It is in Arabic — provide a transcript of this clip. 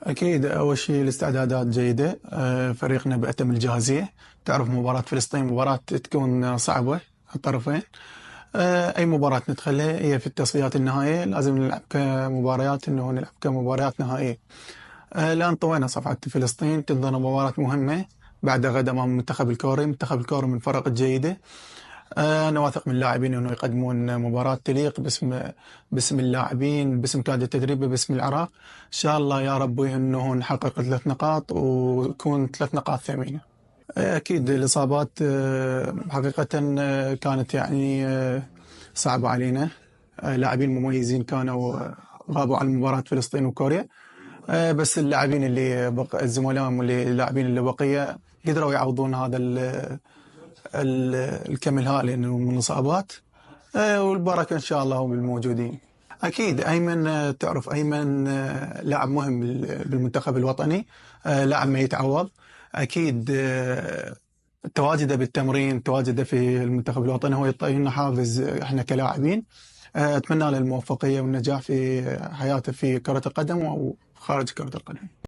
أكيد أول شيء الاستعدادات جيدة. فريقنا بأتم الجاهزية. تعرف مباراة فلسطين مباراة تكون صعبة على الطرفين. أي مباراة ندخلها هي في التصفيات النهائية لازم نلعب كمباريات إنه نلعب كمباريات نهائية. الآن طوينا صفحة فلسطين تنظر مباراة مهمة بعد غد أمام المنتخب الكوري. المنتخب الكوري من الفرق الجيدة. أنا واثق من اللاعبين أنه يقدمون مباراة تليق باسم اللاعبين، باسم كادر التدريب، باسم العراق. إن شاء الله يا رب أنه نحقق 3 نقاط ويكون 3 نقاط ثمينة. أكيد الإصابات حقيقة كانت يعني صعبة علينا. لاعبين مميزين كانوا غابوا عن مباراة فلسطين وكوريا. بس اللاعبين الزملاء اللاعبين اللي بقية قدروا يعوضون هذا الكم الهائل من الإصابات. والبركة إن شاء الله بالموجودين. أكيد أيمن، تعرف أيمن لاعب مهم بالمنتخب الوطني. لاعب ما يتعوض. أكيد تواجده بالتمرين، تواجده في المنتخب الوطني هو يعطينا حافز إحنا كلاعبين. أتمنى له الموفقية والنجاح في حياته في كرة القدم أو خارج كرة القدم.